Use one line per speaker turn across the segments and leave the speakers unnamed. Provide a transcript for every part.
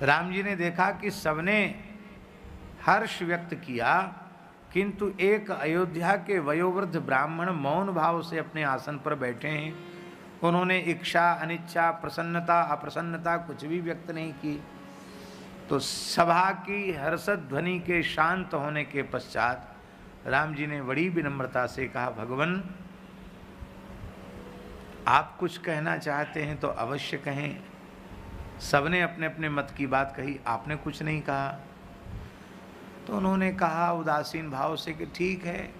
राम जी ने देखा कि सबने हर्ष व्यक्त किया, किंतु एक अयोध्या के वयोवृद्ध ब्राह्मण मौन भाव से अपने आसन पर बैठे हैं। उन्होंने इच्छा अनिच्छा प्रसन्नता अप्रसन्नता कुछ भी व्यक्त नहीं की। तो सभा की हर्षद ध्वनि के शांत होने के पश्चात राम जी ने बड़ी विनम्रता से कहा, भगवान आप कुछ कहना चाहते हैं तो अवश्य कहें। सबने अपने अपने मत की बात कही, आपने कुछ नहीं कहा। तो उन्होंने कहा उदासीन भाव से कि ठीक है,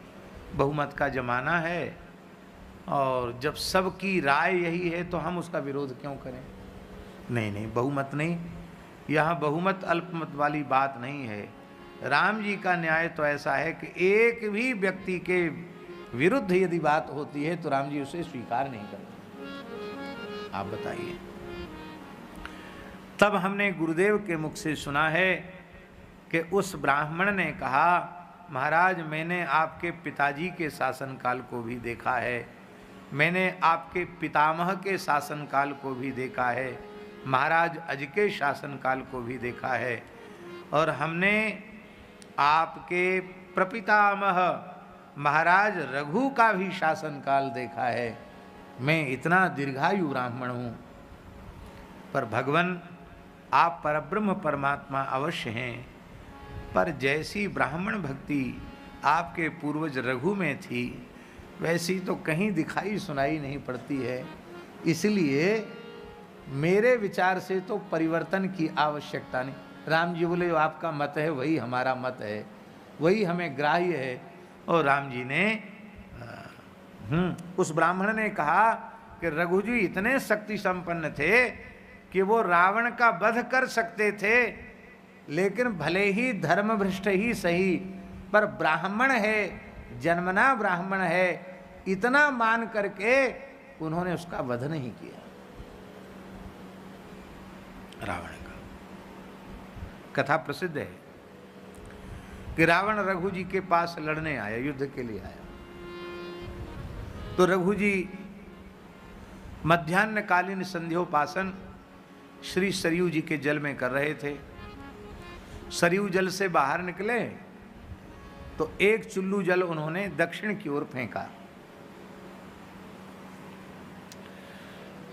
बहुमत का जमाना है और जब सबकी राय यही है तो हम उसका विरोध क्यों करें। नहीं नहीं, बहुमत नहीं, यहाँ बहुमत अल्पमत वाली बात नहीं है। राम जी का न्याय तो ऐसा है कि एक भी व्यक्ति के विरुद्ध यदि बात होती है तो राम जी उसे स्वीकार नहीं करते। आप बताइए। तब हमने गुरुदेव के मुख से सुना है कि उस ब्राह्मण ने कहा, महाराज मैंने आपके पिताजी के शासनकाल को भी देखा है, मैंने आपके पितामह के शासनकाल को भी देखा है, महाराज अज के शासनकाल को भी देखा है, और हमने आपके प्रपितामह महाराज रघु का भी शासनकाल देखा है। मैं इतना दीर्घायु ब्राह्मण हूँ, पर भगवान आप परब्रह्म परमात्मा अवश्य हैं, पर जैसी ब्राह्मण भक्ति आपके पूर्वज रघु में थी वैसी तो कहीं दिखाई सुनाई नहीं पड़ती है। इसलिए मेरे विचार से तो परिवर्तन की आवश्यकता नहीं। राम जी बोले आपका मत है वही हमारा मत है, वही हमें ग्राह्य है। और राम जी ने उस ब्राह्मण ने कहा कि रघु जी इतने शक्ति संपन्न थे कि वो रावण का वध कर सकते थे, लेकिन भले ही धर्म भ्रष्ट ही सही, पर ब्राह्मण है, जन्मना ब्राह्मण है, इतना मान करके उन्होंने उसका वध नहीं किया रावण का। कथा प्रसिद्ध है कि रावण रघु जी के पास लड़ने आया, युद्ध के लिए आया। तो रघु जी मध्याह्नकालीन संध्योपासन श्री सरयू जी के जल में कर रहे थे। सरयू जल से बाहर निकले तो एक चुल्लू जल उन्होंने दक्षिण की ओर फेंका।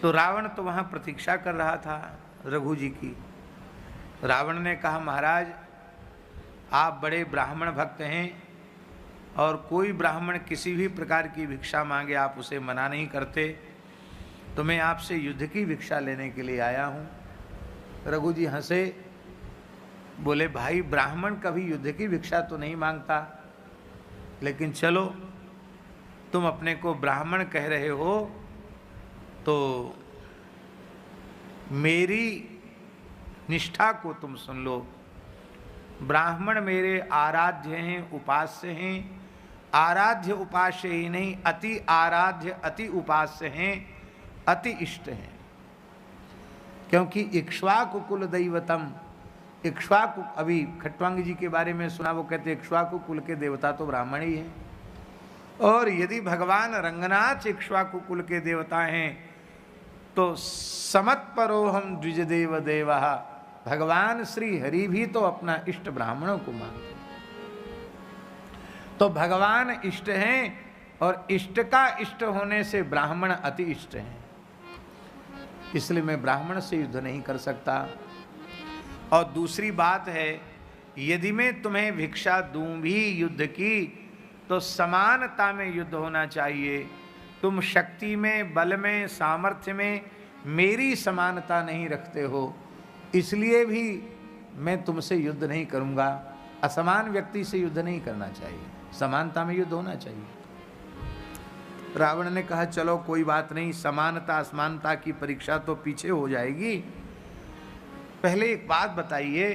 तो रावण तो वहां प्रतीक्षा कर रहा था रघु जी की। रावण ने कहा, महाराज आप बड़े ब्राह्मण भक्त हैं और कोई ब्राह्मण किसी भी प्रकार की भिक्षा मांगे आप उसे मना नहीं करते, तो मैं आपसे युद्ध की भिक्षा लेने के लिए आया हूँ। रघु जी हंसे, बोले भाई ब्राह्मण कभी युद्ध की भिक्षा तो नहीं मांगता, लेकिन चलो तुम अपने को ब्राह्मण कह रहे हो तो मेरी निष्ठा को तुम सुन लो। ब्राह्मण मेरे आराध्य हैं, उपास्य हैं। आराध्य उपास्य ही नहीं, अति आराध्य अति उपास्य हैं, अति इष्ट हैं। क्योंकि इक्ष्वाकु कुल दैवतम, इक्ष्वाकु, अभी खट्वांग जी के बारे में सुना, वो कहते इक्ष्वाकु कुल के देवता तो ब्राह्मण ही हैं। और यदि भगवान रंगनाथ इक्ष्वाकु कुल के देवता हैं तो समत्परोहम द्विजदेव देवः, भगवान श्री हरि भी तो अपना इष्ट ब्राह्मणों को मानते हैं। तो भगवान इष्ट हैं और इष्ट का इष्ट होने से ब्राह्मण अति इष्ट हैं। इसलिए मैं ब्राह्मण से युद्ध नहीं कर सकता। और दूसरी बात है, यदि मैं तुम्हें भिक्षा दूं भी युद्ध की तो समानता में युद्ध होना चाहिए। तुम शक्ति में, बल में, सामर्थ्य में मेरी समानता नहीं रखते हो, इसलिए भी मैं तुमसे युद्ध नहीं करूंगा। असमान व्यक्ति से युद्ध नहीं करना चाहिए, समानता में युद्ध होना चाहिए। रावण ने कहा चलो कोई बात नहीं, समानता असमानता की परीक्षा तो पीछे हो जाएगी। पहले एक बात बताइए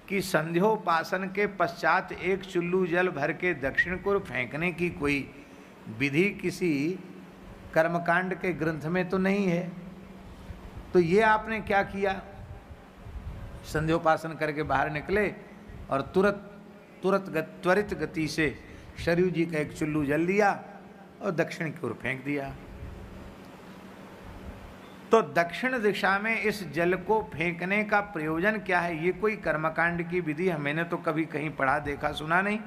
कि संध्योपासन के पश्चात एक चुल्लू जल भर के दक्षिण को फेंकने की कोई विधि किसी कर्मकांड के ग्रंथ में तो नहीं है, तो ये आपने क्या किया? संध्योपासन करके बाहर निकले और त्वरित गति से सरयू जी का एक चुल्लू जल लिया और दक्षिण की ओर फेंक दिया। तो दक्षिण दिशा में इस जल को फेंकने का प्रयोजन क्या है? ये कोई कर्मकांड की विधि है? मैंने तो कभी कहीं पढ़ा देखा सुना नहीं।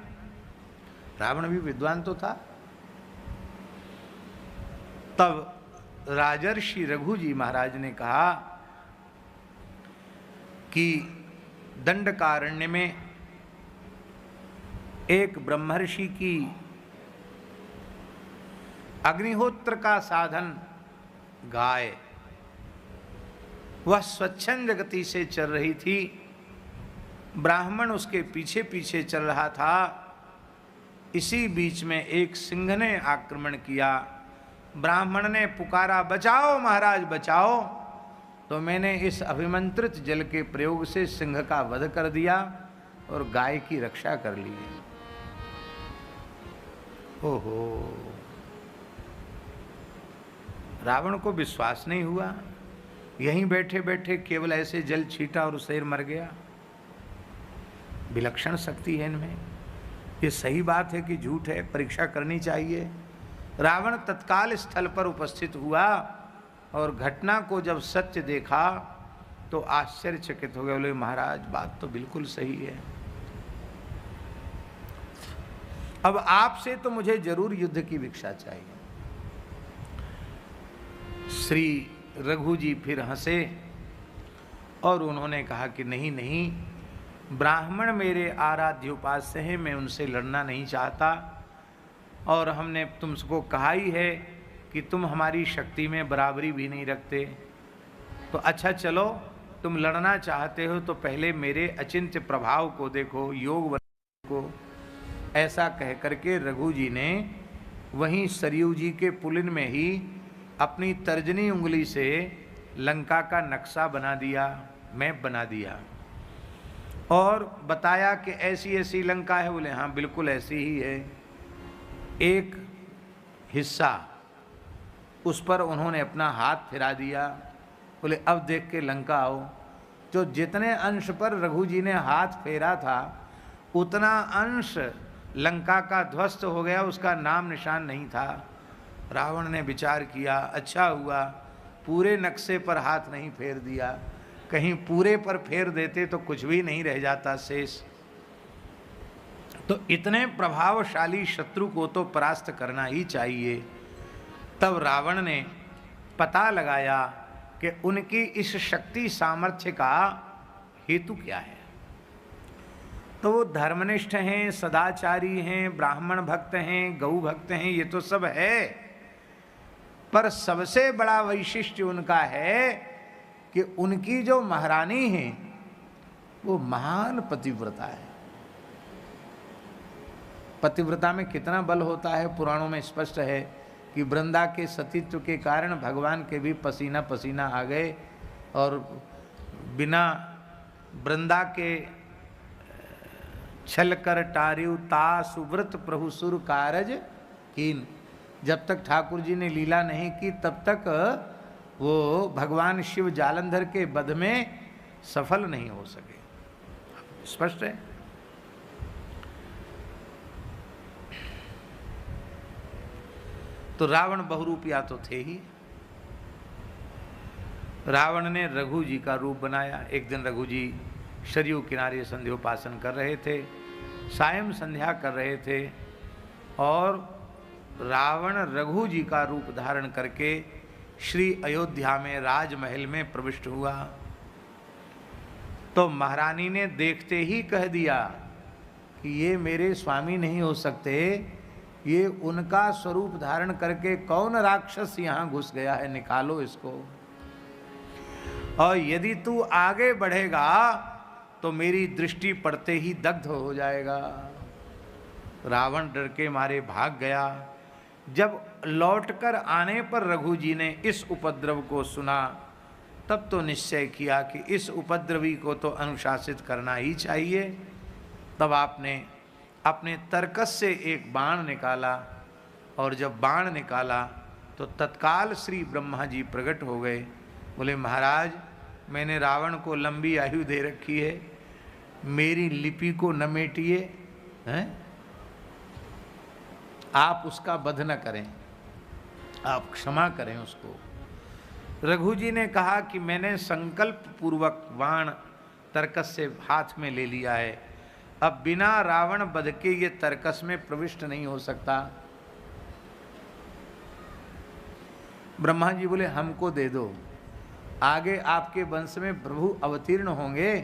रावण भी विद्वान तो था। तब राजर्षि रघु जी महाराज ने कहा कि दंडकारण्य में एक ब्रह्मर्षि की अग्निहोत्र का साधन गाय, वह स्वच्छंद गति से चल रही थी। ब्राह्मण उसके पीछे पीछे चल रहा था। इसी बीच में एक सिंह ने आक्रमण किया। ब्राह्मण ने पुकारा, बचाओ महाराज बचाओ। तो मैंने इस अभिमंत्रित जल के प्रयोग से सिंह का वध कर दिया और गाय की रक्षा कर ली। ओहो, रावण को विश्वास नहीं हुआ। यहीं बैठे बैठे केवल ऐसे जल छीटा और शेर मर गया। विलक्षण शक्ति है इनमें। ये सही बात है कि झूठ है, परीक्षा करनी चाहिए। रावण तत्काल स्थल पर उपस्थित हुआ और घटना को जब सत्य देखा तो आश्चर्यचकित हो गए। बोले महाराज बात तो बिल्कुल सही है। अब आपसे तो मुझे जरूर युद्ध की भिक्षा चाहिए। श्री रघु जी फिर हंसे और उन्होंने कहा कि नहीं नहीं, ब्राह्मण मेरे आराध्य उपास्य हैं, मैं उनसे लड़ना नहीं चाहता। और हमने तुमको कहा ही है कि तुम हमारी शक्ति में बराबरी भी नहीं रखते। तो अच्छा चलो, तुम लड़ना चाहते हो तो पहले मेरे अचिंत्य प्रभाव को देखो, योग को। ऐसा कह करके रघु जी ने वहीं सरयू जी के पुलिन में ही अपनी तर्जनी उंगली से लंका का नक्शा बना दिया, मैप बना दिया और बताया कि ऐसी ऐसी लंका है। बोले हाँ बिल्कुल ऐसी ही है। एक हिस्सा उस पर उन्होंने अपना हाथ फिरा दिया। बोले अब देख के लंका आओ। जो जितने अंश पर रघु जी ने हाथ फेरा था उतना अंश लंका का ध्वस्त हो गया, उसका नाम निशान नहीं था। रावण ने विचार किया, अच्छा हुआ पूरे नक्शे पर हाथ नहीं फेर दिया, कहीं पूरे पर फेर देते तो कुछ भी नहीं रह जाता शेष। तो इतने प्रभावशाली शत्रु को तो परास्त करना ही चाहिए। तब रावण ने पता लगाया कि उनकी इस शक्ति सामर्थ्य का हेतु क्या है। तो वो धर्मनिष्ठ हैं, सदाचारी हैं, ब्राह्मण भक्त हैं, गौ भक्त हैं, ये तो सब है। पर सबसे बड़ा वैशिष्ट्य उनका है कि उनकी जो महारानी है वो महान पतिव्रता है। पतिव्रता में कितना बल होता है पुराणों में स्पष्ट है कि वृंदा के सतीत्व के कारण भगवान के भी पसीना पसीना आ गए और बिना वृंदा के छल कर टारियु ता सुव्रत प्रभु सुर कारज कीन। जब तक ठाकुर जी ने लीला नहीं की तब तक वो भगवान शिव जालंधर के वध में सफल नहीं हो सके। स्पष्ट है। तो रावण बहुरूपिया तो थे ही। रावण ने रघु जी का रूप बनाया। एक दिन रघु जी सरयू किनारे संध्योपासन कर रहे थे, सायं संध्या कर रहे थे और रावण रघु जी का रूप धारण करके श्री अयोध्या में राजमहल में प्रविष्ट हुआ। तो महारानी ने देखते ही कह दिया कि ये मेरे स्वामी नहीं हो सकते, ये उनका स्वरूप धारण करके कौन राक्षस यहाँ घुस गया है, निकालो इसको। और यदि तू आगे बढ़ेगा तो मेरी दृष्टि पड़ते ही दग्ध हो जाएगा। रावण डर के मारे भाग गया। जब लौटकर आने पर रघु जी ने इस उपद्रव को सुना तब तो निश्चय किया कि इस उपद्रवी को तो अनुशासित करना ही चाहिए। तब आपने अपने तरकस से एक बाण निकाला और जब बाण निकाला तो तत्काल श्री ब्रह्मा जी प्रकट हो गए। बोले महाराज मैंने रावण को लंबी आयु दे रखी है, मेरी लिपि को न मेटिए हैं, आप उसका वध न करें, आप क्षमा करें उसको। रघु जी ने कहा कि मैंने संकल्प पूर्वक बाण तरकस से हाथ में ले लिया है, अब बिना रावण वध के ये तरकस में प्रविष्ट नहीं हो सकता। ब्रह्मा जी बोले हमको दे दो, आगे आपके वंश में प्रभु अवतीर्ण होंगे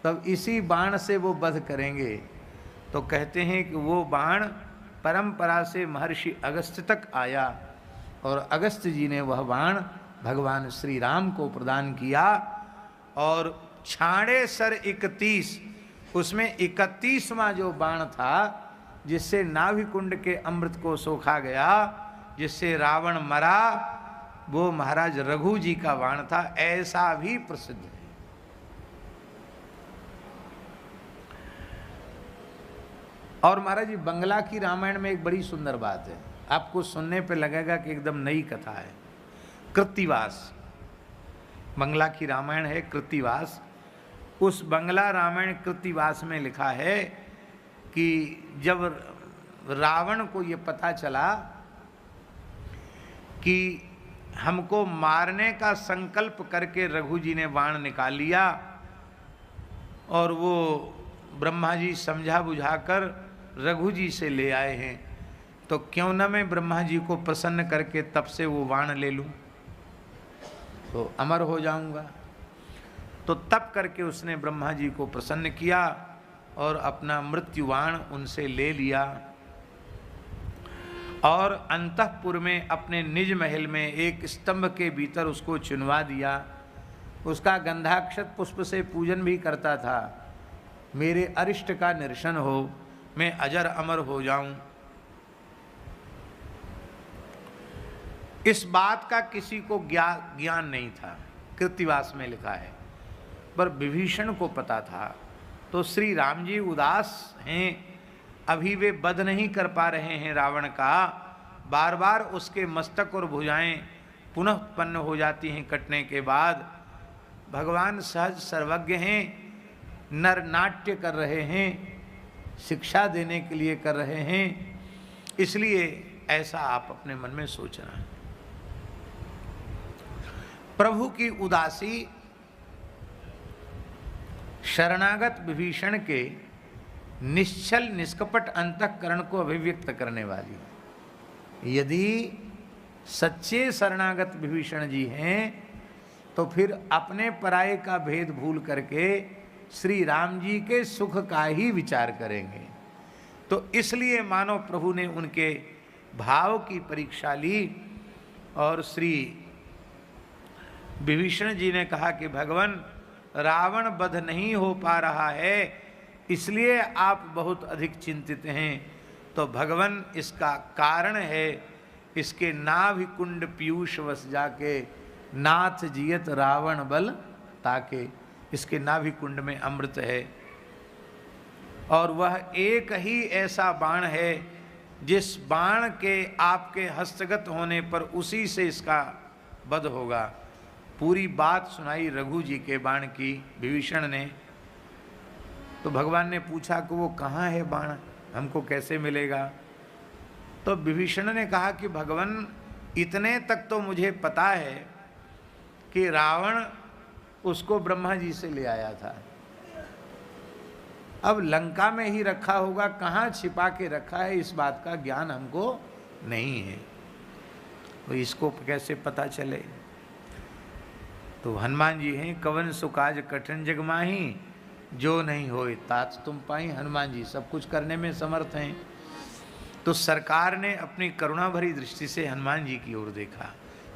तब इसी बाण से वो वध करेंगे। तो कहते हैं कि वो बाण परंपरा से महर्षि अगस्त्य तक आया और अगस्त्य जी ने वह बाण भगवान श्री राम को प्रदान किया। और छाड़े सर 31, उसमें 31वां जो बाण था जिससे नाभि कुंड के अमृत को सोखा गया, जिससे रावण मरा, वो महाराज रघु जी का बाण था, ऐसा भी प्रसिद्ध है। और महाराज जी बंगला की रामायण में एक बड़ी सुंदर बात है, आपको सुनने पे लगेगा कि एकदम नई कथा है। कृत्तिवास, बंगला की रामायण है कृत्तिवास। उस बंगला रामायण कृत्तिवास में लिखा है कि जब रावण को ये पता चला कि हमको मारने का संकल्प करके रघु जी ने बाण निकाल लिया, और वो ब्रह्मा जी समझा बुझाकर रघु जी से ले आए हैं, तो क्यों न मैं ब्रह्मा जी को प्रसन्न करके तब से वो बाण ले लूं, तो अमर हो जाऊंगा। तो तप करके उसने ब्रह्मा जी को प्रसन्न किया और अपना मृत्युबाण उनसे ले लिया, और अंतःपुर में अपने निज महल में एक स्तंभ के भीतर उसको चुनवा दिया। उसका गंधाक्षत पुष्प से पूजन भी करता था, मेरे अरिष्ट का निरसन हो, मैं अजर अमर हो जाऊं। इस बात का किसी को ज्ञान नहीं था, कृत्तिवास में लिखा है, पर विभीषण को पता था। तो श्री राम जी उदास हैं, अभी वे वध नहीं कर पा रहे हैं रावण का, बार बार उसके मस्तक और भुजाएं पुनः उत्पन्न हो जाती हैं कटने के बाद। भगवान सहज सर्वज्ञ हैं, नर नाट्य कर रहे हैं, शिक्षा देने के लिए कर रहे हैं, इसलिए ऐसा आप अपने मन में सोचना। प्रभु की उदासी शरणागत विभीषण के निश्चल निष्कपट अंतःकरण को अभिव्यक्त करने वाली। यदि सच्चे शरणागत विभीषण जी हैं तो फिर अपने पराये का भेद भूल करके श्री राम जी के सुख का ही विचार करेंगे। तो इसलिए मानो प्रभु ने उनके भाव की परीक्षा ली और श्री विभीषण जी ने कहा कि भगवान, रावण वध नहीं हो पा रहा है, इसलिए आप बहुत अधिक चिंतित हैं। तो भगवान इसका कारण है, इसके नाभि कुंड पीयूष वस जाके नाथ जियत रावण बल ताके, इसके नाभि कुंड में अमृत है। और वह एक ही ऐसा बाण है जिस बाण के आपके हस्तगत होने पर उसी से इसका वध होगा। पूरी बात सुनाई रघु जी के बाण की विभीषण ने। तो भगवान ने पूछा कि वो कहाँ है बाण, हमको कैसे मिलेगा। तो विभीषण ने कहा कि भगवान, इतने तक तो मुझे पता है कि रावण उसको ब्रह्मा जी से ले आया था, अब लंका में ही रखा होगा, कहाँ छिपा के रखा है इस बात का ज्ञान हमको नहीं है, तो इसको कैसे पता चले। तो हनुमान जी हैं, कवन सुकाज कठिन जग माही, जो नहीं होए तात तुम पाई। हनुमान जी सब कुछ करने में समर्थ हैं। तो सरकार ने अपनी करुणा भरी दृष्टि से हनुमान जी की ओर देखा।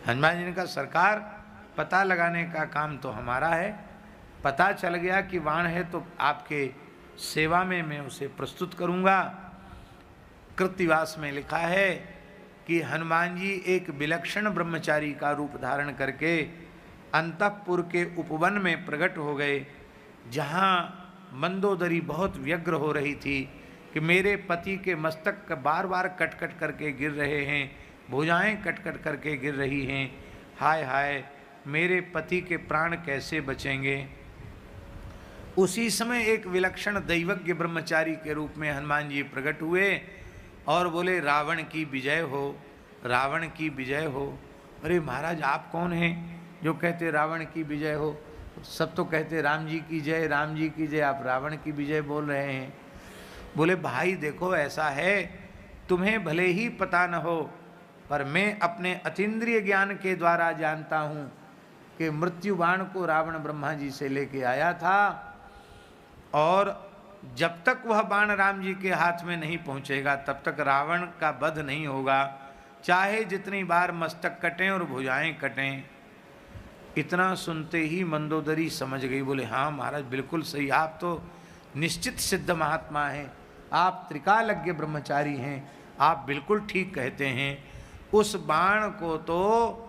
हनुमान जी ने कहा, सरकार, पता लगाने का काम तो हमारा है, पता चल गया कि बाण है तो आपके सेवा में मैं उसे प्रस्तुत करूंगा। कृत्तिवास में लिखा है कि हनुमान जी एक विलक्षण ब्रह्मचारी का रूप धारण करके अंतःपुर के उपवन में प्रकट हो गए, जहाँ मंदोदरी बहुत व्यग्र हो रही थी कि मेरे पति के मस्तक बार बार कट कट करके गिर रहे हैं, भुजाएं कट कट करके गिर रही हैं, हाय हाय मेरे पति के प्राण कैसे बचेंगे। उसी समय एक विलक्षण दैवज्ञ ब्रह्मचारी के रूप में हनुमान जी प्रकट हुए और बोले, रावण की विजय हो, रावण की विजय हो। अरे महाराज, आप कौन हैं? जो कहते रावण की विजय हो, सब तो कहते राम जी की जय, राम जी की जय, आप रावण की विजय बोल रहे हैं। बोले भाई देखो ऐसा है, तुम्हें भले ही पता न हो, पर मैं अपने अतीन्द्रिय ज्ञान के द्वारा जानता हूँ कि मृत्यु बाण को रावण ब्रह्मा जी से लेके आया था, और जब तक वह बाण राम जी के हाथ में नहीं पहुँचेगा तब तक रावण का वध नहीं होगा, चाहे जितनी बार मस्तक कटें और भुजाएं कटें। इतना सुनते ही मंदोदरी समझ गई, बोले हाँ महाराज बिल्कुल सही, आप तो निश्चित सिद्ध महात्मा हैं, आप त्रिकालज्ञ ब्रह्मचारी हैं, आप बिल्कुल ठीक कहते हैं। उस बाण को तो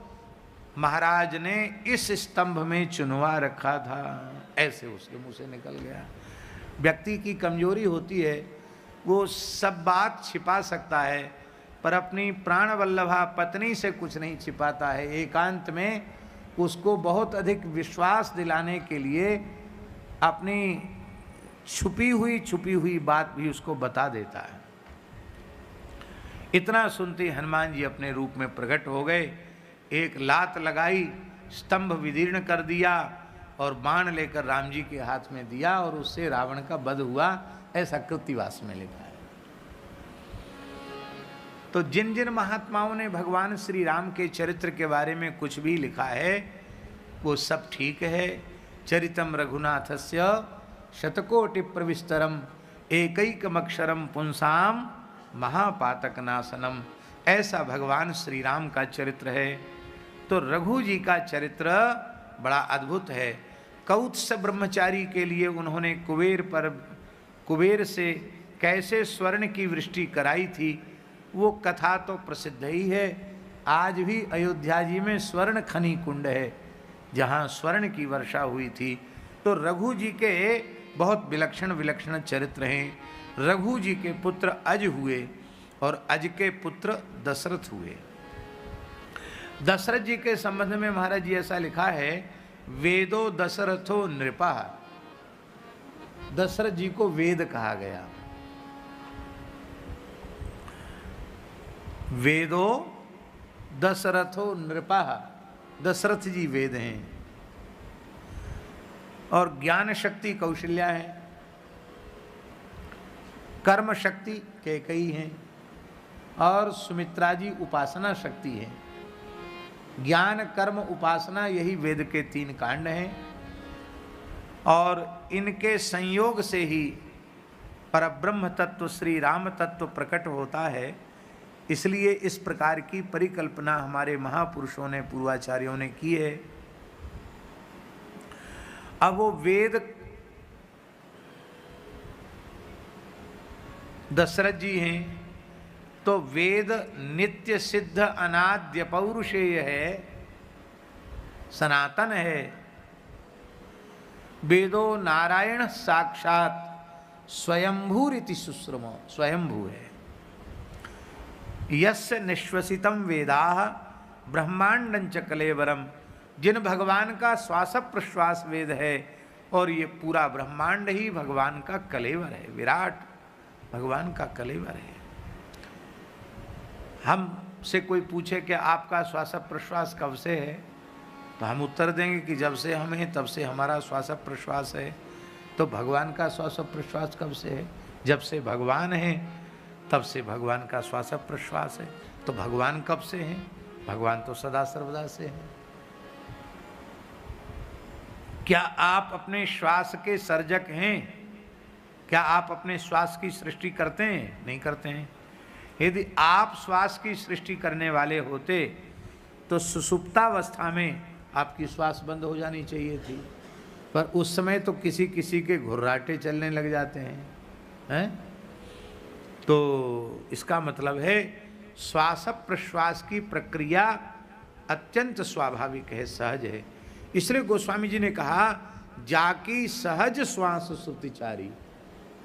महाराज ने इस स्तंभ में चुनवा रखा था, ऐसे उसके मुंह से निकल गया। व्यक्ति की कमजोरी होती है, वो सब बात छिपा सकता है, पर अपनी प्राण वल्लभा पत्नी से कुछ नहीं छिपाता है। एकांत में उसको बहुत अधिक विश्वास दिलाने के लिए अपनी छुपी हुई बात भी उसको बता देता है। इतना सुनते हनुमान जी अपने रूप में प्रकट हो गए, एक लात लगाई, स्तंभ विदीर्ण कर दिया और बाण लेकर राम जी के हाथ में दिया, और उससे रावण का वध हुआ, ऐसा कृत्तिवास में लिखा है। तो जिन जिन महात्माओं ने भगवान श्री राम के चरित्र के बारे में कुछ भी लिखा है वो सब ठीक है। चरितम रघुनाथस्य शतकोटि प्रविस्तरम एकैकमक्षरम पुंसाम महापातक नाशनम, ऐसा भगवान श्री राम का चरित्र है। तो रघु जी का चरित्र बड़ा अद्भुत है। कौत्स ब्रह्मचारी के लिए उन्होंने कुबेर से कैसे स्वर्ण की वृष्टि कराई थी, वो कथा तो प्रसिद्ध ही है। आज भी अयोध्या जी में स्वर्ण खनी कुंड है जहाँ स्वर्ण की वर्षा हुई थी। तो रघु जी के बहुत विलक्षण विलक्षण चरित्र हैं। रघु जी के पुत्र अज हुए और अज के पुत्र दशरथ हुए। दशरथ जी के संबंध में महाराज जी ऐसा लिखा है, वेदो दशरथो नृपा, दशरथ जी को वेद कहा गया। वेदो दशरथो नृपा, दशरथ जी वेद हैं, और ज्ञान शक्ति कौशल्या है, कर्म शक्ति कैकेयी हैं, और सुमित्रा जी उपासना शक्ति है। ज्ञान कर्म उपासना यही वेद के 3 कांड हैं, और इनके संयोग से ही परब्रह्म तत्व श्री राम तत्व प्रकट होता है। इसलिए इस प्रकार की परिकल्पना हमारे महापुरुषों ने, पूर्वाचार्यों ने की है। अब वो वेद दशरथ जी हैं, तो वेद नित्य सिद्ध अनाद्य पौरुषेय है, सनातन है। वेदो नारायण साक्षात स्वयंभूरिति सुश्रुमो, स्वयंभू है। यस्य निश्वसितम वेदाः ब्रह्मांडं च कलेवरम, जिन भगवान का श्वास प्रश्वास वेद है, और ये पूरा ब्रह्मांड ही भगवान का कलेवर है, विराट भगवान का कलेवर है। हमसे कोई पूछे कि आपका श्वास प्रश्वास कब से है, तो हम उत्तर देंगे कि जब से हम हैं तब से हमारा श्वास प्रश्वास है। तो भगवान का श्वास प्रश्वास कब से है? जब से भगवान है तब से भगवान का श्वास प्रश्वास है। तो भगवान कब से हैं? भगवान तो सदा सर्वदा से हैं। क्या आप अपने श्वास के सर्जक हैं? क्या आप अपने श्वास की सृष्टि करते हैं? नहीं करते हैं। यदि आप श्वास की सृष्टि करने वाले होते तो सुसुप्तावस्था में आपकी श्वास बंद हो जानी चाहिए थी, पर उस समय तो किसी किसी के घुर्राटे चलने लग जाते हैं। तो इसका मतलब है श्वास प्रश्वास की प्रक्रिया अत्यंत स्वाभाविक है, सहज है। इसलिए गोस्वामी जी ने कहा, जाकी सहज श्वास श्रुतिचारी,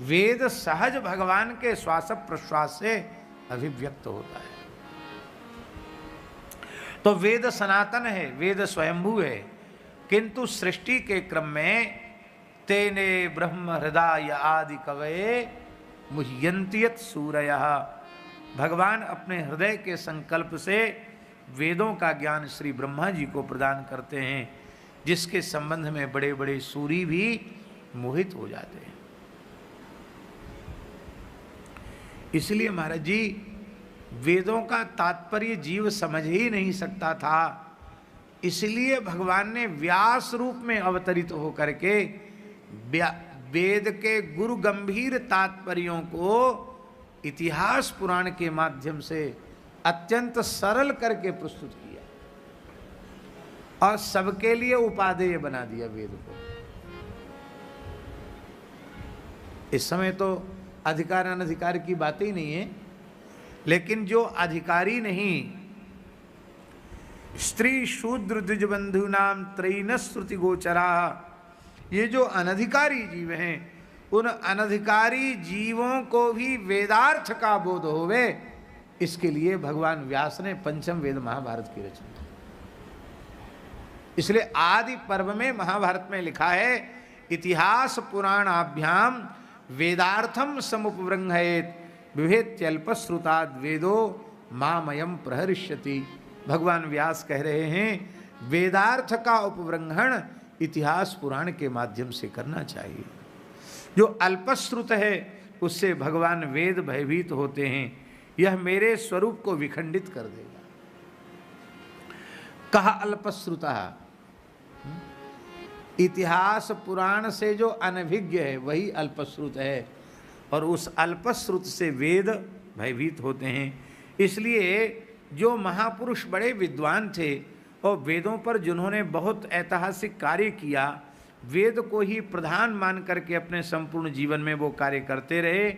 वेद सहज भगवान के श्वास प्रश्वास से अभिव्यक्त होता है। तो वेद सनातन है, वेद स्वयंभू है, किंतु सृष्टि के क्रम में तेने ब्रह्म हृदय आदि कवये मुह्यन्ति यत् सूरयः, भगवान अपने हृदय के संकल्प से वेदों का ज्ञान श्री ब्रह्मा जी को प्रदान करते हैं, जिसके संबंध में बड़े बड़े सूरी भी मोहित हो जाते हैं। इसलिए महाराज जी वेदों का तात्पर्य जीव समझ ही नहीं सकता था, इसलिए भगवान ने व्यास रूप में अवतरित होकर के वेद के गुरु गंभीर तात्पर्यों को इतिहास पुराण के माध्यम से अत्यंत सरल करके प्रस्तुत किया और सबके लिए उपादेय बना दिया वेद को। इस समय तो अधिकार अनधिकार की बात ही नहीं है, लेकिन जो अधिकारी नहीं, स्त्री शूद्र द्विजबंधु नाम त्रैन श्रुति गोचरा, ये जो अनधिकारी जीव हैं, उन अनधिकारी जीवों को भी वेदार्थ का बोध होवे, इसके लिए भगवान व्यास ने पंचम वेद महाभारत की रचना। इसलिए आदि पर्व में महाभारत में लिखा है, इतिहास पुराणाभ्याम वेदार्थम समुपबृंहयेत विभेत्यल्पश्रुताद् वेदो मामयम प्रहरिष्यति। भगवान व्यास कह रहे हैं वेदार्थ का उपवृंहण इतिहास पुराण के माध्यम से करना चाहिए। जो अल्पश्रुत है उससे भगवान वेद भयभीत होते हैं, यह मेरे स्वरूप को विखंडित कर देगा। कहा अल्पश्रुता, इतिहास पुराण से जो अनभिज्ञ है वही अल्पश्रुत है, और उस अल्पश्रुत से वेद भयभीत होते हैं। इसलिए जो महापुरुष बड़े विद्वान थे और वेदों पर जिन्होंने बहुत ऐतिहासिक कार्य किया, वेद को ही प्रधान मान करके अपने संपूर्ण जीवन में वो कार्य करते रहे,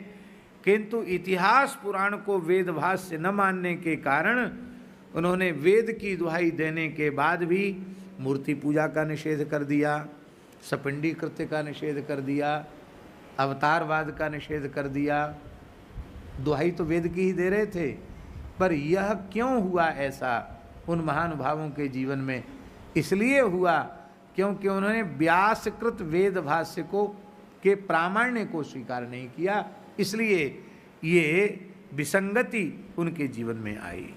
किंतु इतिहास पुराण को वेद भाष्य न मानने के कारण उन्होंने वेद की दुहाई देने के बाद भी मूर्ति पूजा का निषेध कर दिया, सपिंडी कृत्य का निषेध कर दिया, अवतारवाद का निषेध कर दिया। दुहाई तो वेद की ही दे रहे थे, पर यह क्यों हुआ ऐसा उन महानुभावों के जीवन में? इसलिए हुआ क्योंकि उन्होंने व्यासकृत वेद भाष्य को के प्रामाण्य को स्वीकार नहीं किया, इसलिए ये विसंगति उनके जीवन में आई।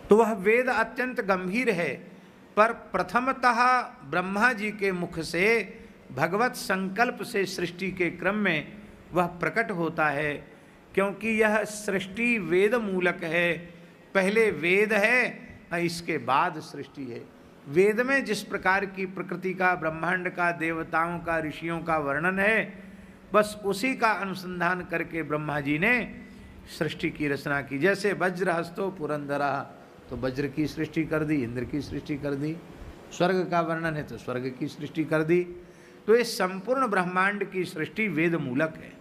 तो वह वेद अत्यंत गंभीर है, पर प्रथमतः ब्रह्मा जी के मुख से भगवत संकल्प से सृष्टि के क्रम में वह प्रकट होता है, क्योंकि यह सृष्टि वेद मूलक है। पहले वेद है, इसके बाद सृष्टि है। वेद में जिस प्रकार की प्रकृति का, ब्रह्मांड का, देवताओं का, ऋषियों का वर्णन है, बस उसी का अनुसंधान करके ब्रह्मा जी ने सृष्टि की रचना की। जैसे वज्र हस्तो पुरंदरा, तो वज्र की सृष्टि कर दी, इंद्र की सृष्टि कर दी। स्वर्ग का वर्णन है तो स्वर्ग की सृष्टि कर दी। तो ये संपूर्ण ब्रह्मांड की सृष्टि वेद मूलक है।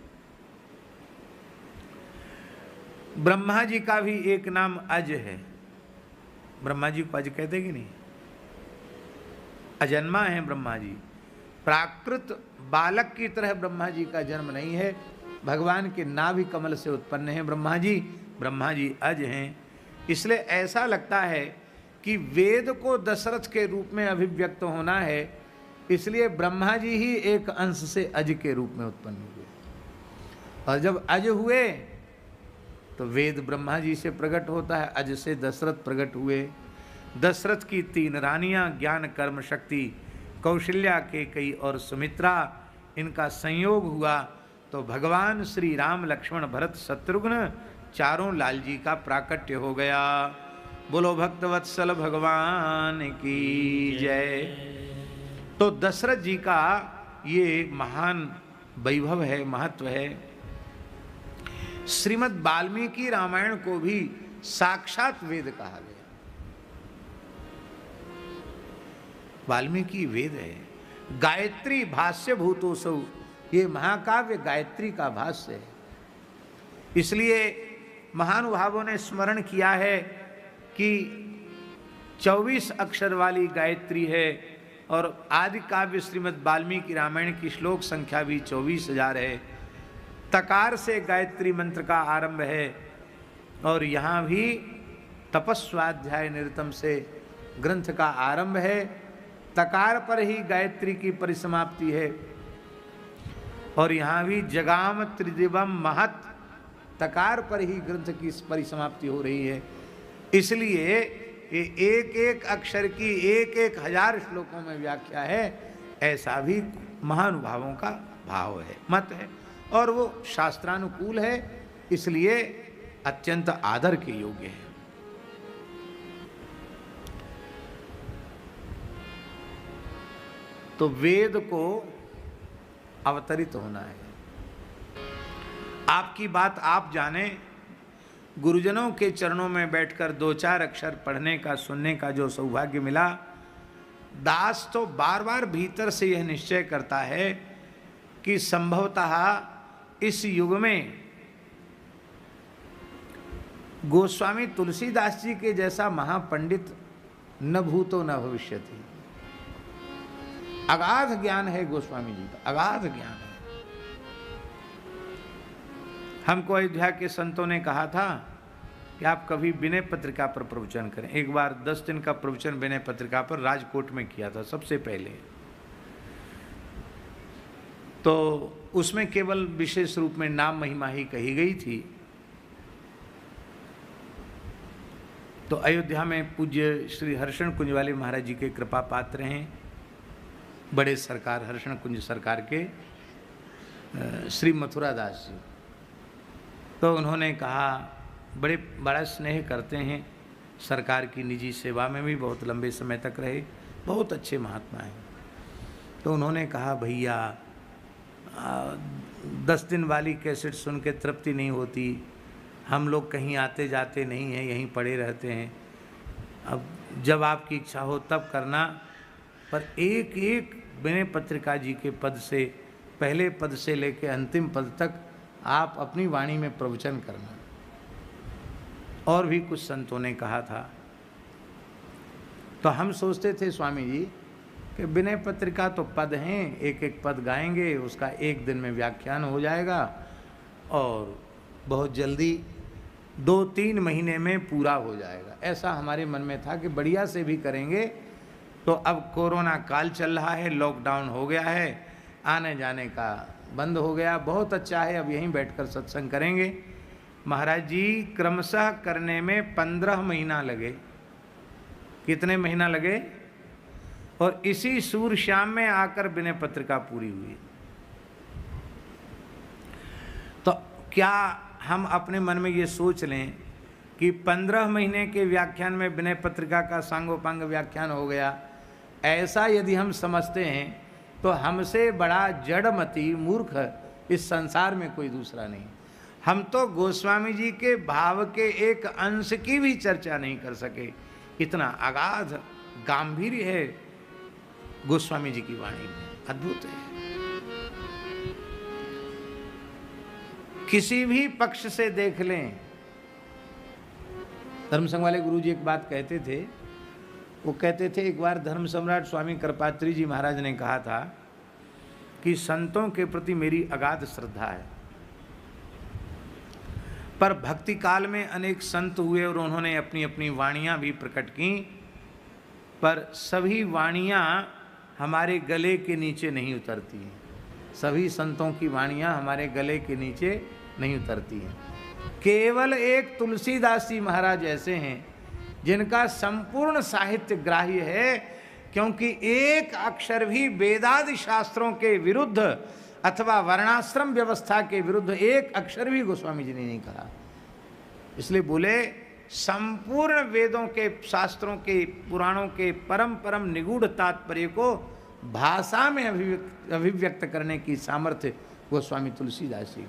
ब्रह्मा जी का भी एक नाम अज है। ब्रह्मा जी को अज कहते कि नहीं? अजन्मा है ब्रह्मा जी। प्राकृत बालक की तरह ब्रह्मा जी का जन्म नहीं है। भगवान के नाभि कमल से उत्पन्न है ब्रह्मा जी। ब्रह्मा जी अज हैं। इसलिए ऐसा लगता है कि वेद को दशरथ के रूप में अभिव्यक्त होना है, इसलिए ब्रह्मा जी ही एक अंश से अज के रूप में उत्पन्न हुए। और जब अज हुए तो वेद ब्रह्मा जी से प्रकट होता है, अज से दशरथ प्रकट हुए। दशरथ की 3 रानियां ज्ञान कर्म शक्ति, कौशल्या, केकई और सुमित्रा, इनका संयोग हुआ तो भगवान श्री राम, लक्ष्मण, भरत, शत्रुघ्न, चारों लाल जी का प्राकट्य हो गया। बोलो भक्तवत्सल भगवान की जय। तो दशरथ जी का ये महान वैभव है, महत्व है। श्रीमद् वाल्मीकि रामायण को भी साक्षात वेद कहा गया। वाल्मीकि वेद है। गायत्री भाष्य भूतोसौ, ये महाकाव्य गायत्री का भाष्य है। इसलिए महानुभावों ने स्मरण किया है कि 24 अक्षर वाली गायत्री है, और आदि काव्य श्रीमद् वाल्मीकि रामायण की श्लोक संख्या भी 24,000 है। तकार से गायत्री मंत्र का आरंभ है, और यहाँ भी तपस्वाध्याय निरतम से ग्रंथ का आरंभ है। तकार पर ही गायत्री की परिसमाप्ति है। और यहाँ भी जगाम त्रिदिवम महत तकार पर ही ग्रंथ की परिसमाप्ति हो रही है। इसलिए एक एक अक्षर की एक एक हजार श्लोकों में व्याख्या है, ऐसा भी महानुभावों का भाव है, मत है, और वो शास्त्रानुकूल है, इसलिए अत्यंत आदर के योग्य है। तो वेद को अवतरित होना है। आपकी बात आप जाने, गुरुजनों के चरणों में बैठकर दो चार अक्षर पढ़ने का, सुनने का जो सौभाग्य मिला, दास तो बार बार भीतर से यह निश्चय करता है कि संभवतः इस युग में गोस्वामी तुलसीदास जी के जैसा महापंडित न भूतो न भविष्यति। अगाध ज्ञान है गोस्वामी जी का, अगाध ज्ञान है। हमको अयोध्या के संतों ने कहा था कि आप कभी विनय पत्रिका पर प्रवचन करें। एक बार 10 दिन का प्रवचन विनय पत्रिका पर राजकोट में किया था सबसे पहले। तो उसमें केवल विशेष रूप में नाम महिमा ही कही गई थी। तो अयोध्या में पूज्य श्री हर्षण कुंज वाले महाराज जी के कृपा पात्र हैं, बड़े सरकार हर्षण कुंज सरकार के श्री मथुरा दास जी। तो उन्होंने कहा, बड़ा स्नेह करते हैं, सरकार की निजी सेवा में भी बहुत लंबे समय तक रहे, बहुत अच्छे महात्मा हैं। तो उन्होंने कहा, भैया 10 दिन वाली कैसेट सुन के तृप्ति नहीं होती, हम लोग कहीं आते जाते नहीं हैं, यहीं पड़े रहते हैं। अब जब आपकी इच्छा हो तब करना, पर एक एक विनय पत्रिका जी के पद से, पहले पद से लेकर अंतिम पद तक आप अपनी वाणी में प्रवचन करना। और भी कुछ संतों ने कहा था। तो हम सोचते थे स्वामी जी कि विनय पत्रिका तो पद हैं, एक एक पद गाएंगे, उसका एक दिन में व्याख्यान हो जाएगा और बहुत जल्दी 2-3 महीने में पूरा हो जाएगा। ऐसा हमारे मन में था कि बढ़िया से भी करेंगे। तो अब कोरोना काल चल रहा है, लॉकडाउन हो गया है, आने जाने का बंद हो गया। बहुत अच्छा है, अब यहीं बैठकर सत्संग करेंगे। महाराज जी क्रमशः करने में 15 महीना लगे। कितने महीना लगे? और इसी सूर्य शाम में आकर विनय पत्रिका पूरी हुई। तो क्या हम अपने मन में ये सोच लें कि 15 महीने के व्याख्यान में विनय पत्रिका का सांगोपांग व्याख्यान हो गया, ऐसा यदि हम समझते हैं तो हमसे बड़ा जड़मती मूर्ख इस संसार में कोई दूसरा नहीं। हम तो गोस्वामी जी के भाव के एक अंश की भी चर्चा नहीं कर सके। इतना अगाध गांभीर्य है गोस्वामी जी की वाणी में, अद्भुत है। किसी भी पक्ष से देख लें। धर्म संघ वाले गुरु जी एक बात कहते थे, वो कहते थे एक बार धर्म सम्राट स्वामी कृपात्री जी महाराज ने कहा था कि संतों के प्रति मेरी अगाध श्रद्धा है, पर भक्ति काल में अनेक संत हुए और उन्होंने अपनी अपनी वाणियां भी प्रकट की, पर सभी वाणियां हमारे गले के नीचे नहीं उतरती हैं। सभी संतों की वाणियां हमारे गले के नीचे नहीं उतरती हैं। केवल एक तुलसीदास जी महाराज ऐसे हैं जिनका संपूर्ण साहित्य ग्राह्य है, क्योंकि एक अक्षर भी वेदादि शास्त्रों के विरुद्ध अथवा वर्णाश्रम व्यवस्था के विरुद्ध एक अक्षर भी गोस्वामी जी ने नहीं कहा। इसलिए बोले संपूर्ण वेदों के, शास्त्रों के, पुराणों के परम परम निगूढ़ तात्पर्य को भाषा में अभिव्यक्त करने की सामर्थ्य गोस्वामी तुलसीदास जी।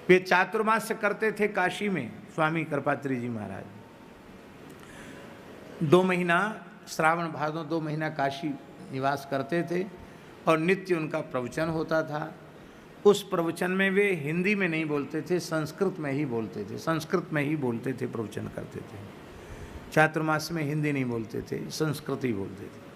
वे चातुर्मास्य करते थे काशी में, स्वामी कृपात्री जी महाराज 2 महीना श्रावण भादों 2 महीना काशी निवास करते थे और नित्य उनका प्रवचन होता था। उस प्रवचन में वे हिंदी में नहीं बोलते थे, संस्कृत में ही बोलते थे, संस्कृत में ही बोलते थे, प्रवचन करते थे। चातुर्मास में हिंदी नहीं बोलते थे, संस्कृत ही बोलते थे।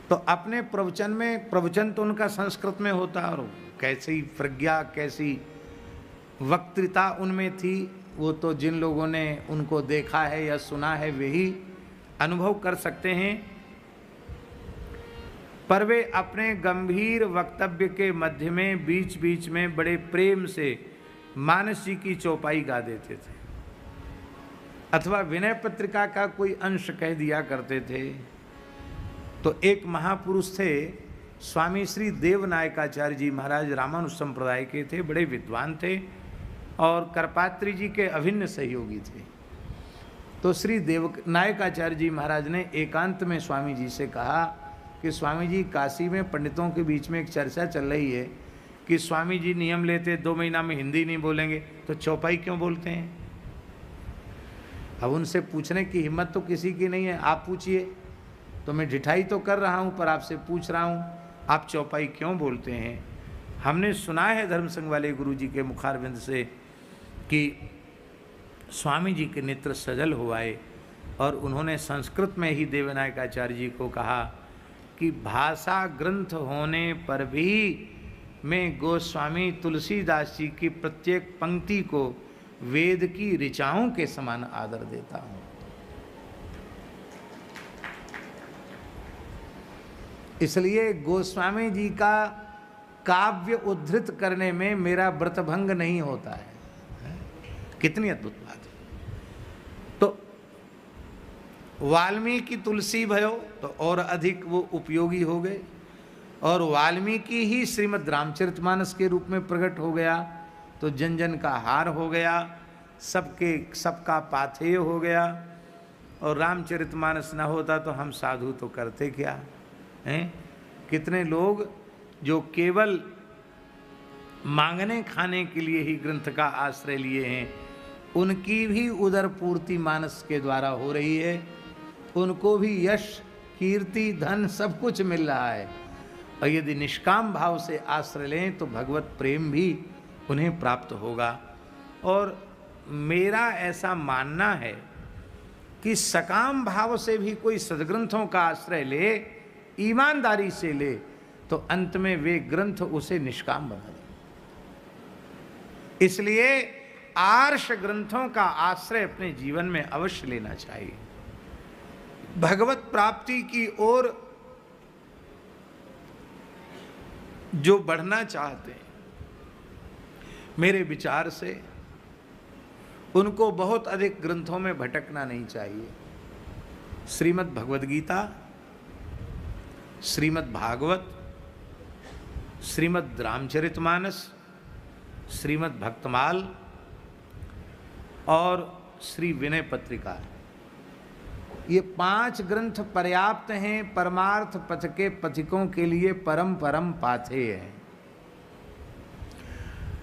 तो अपने प्रवचन में, प्रवचन तो उनका संस्कृत में होता और कैसी प्रज्ञा, कैसी वक्तृता उनमें थी, वो तो जिन लोगों ने उनको देखा है या सुना है वे ही अनुभव कर सकते हैं। पर वे अपने गंभीर वक्तव्य के मध्य में बीच बीच में बड़े प्रेम से मानस जी की चौपाई गा देते थे, अथवा विनय पत्रिका का कोई अंश कह दिया करते थे। तो एक महापुरुष थे, स्वामी श्री देवनायकाचार्य जी महाराज, रामानुज संप्रदाय के थे, बड़े विद्वान थे और करपात्री जी के अभिन्न सहयोगी थे। तो श्री देवनायकाचार्य जी महाराज ने एकांत में स्वामी जी से कहा कि स्वामी जी, काशी में पंडितों के बीच में एक चर्चा चल रही है कि स्वामी जी नियम लेते 2 महीना में हिंदी नहीं बोलेंगे तो चौपाई क्यों बोलते हैं। अब उनसे पूछने की हिम्मत तो किसी की नहीं है, आप पूछिए। तो मैं ढिठाई तो कर रहा हूँ पर आपसे पूछ रहा हूँ, आप चौपाई क्यों बोलते हैं। हमने सुना है धर्म संघ वाले गुरु जी के मुखारविंद से कि स्वामी जी के नेत्र सजल हो आए और उन्होंने संस्कृत में ही देवनायकाचार्य जी को कहा कि भाषा ग्रंथ होने पर भी मैं गोस्वामी तुलसीदास जी की प्रत्येक पंक्ति को वेद की ऋचाओं के समान आदर देता हूँ। इसलिए गोस्वामी जी का काव्य उद्धृत करने में मेरा व्रतभंग नहीं होता है। कितनी अद्भुत बात है। तो वाल्मीकि तुलसी भयो तो और अधिक वो उपयोगी हो गए, और वाल्मीकि ही श्रीमद् रामचरितमानस के रूप में प्रकट हो गया तो जन जन का हार हो गया, सबका पाथेय हो गया। और रामचरितमानस न होता तो हम साधु तो करते क्या हैं। कितने लोग जो केवल मांगने खाने के लिए ही ग्रंथ का आश्रय लिए हैं, उनकी भी उदर पूर्ति मानस के द्वारा हो रही है, उनको भी यश कीर्ति धन सब कुछ मिल रहा है। और यदि निष्काम भाव से आश्रय लें तो भगवत प्रेम भी उन्हें प्राप्त होगा। और मेरा ऐसा मानना है कि सकाम भाव से भी कोई सद्ग्रंथों का आश्रय ले, ईमानदारी से ले, तो अंत में वे ग्रंथ उसे निष्काम बना दें। इसलिए आर्ष ग्रंथों का आश्रय अपने जीवन में अवश्य लेना चाहिए। भगवत प्राप्ति की ओर जो बढ़ना चाहते हैं, मेरे विचार से उनको बहुत अधिक ग्रंथों में भटकना नहीं चाहिए। श्रीमद् भगवद गीता, श्रीमद् भागवत, श्रीमद् रामचरितमानस, श्रीमद् भक्तमाल और श्री विनय पत्रिका, ये 5 ग्रंथ पर्याप्त हैं परमार्थ पथ के पथिकों के लिए, परम परम पाथेय हैं।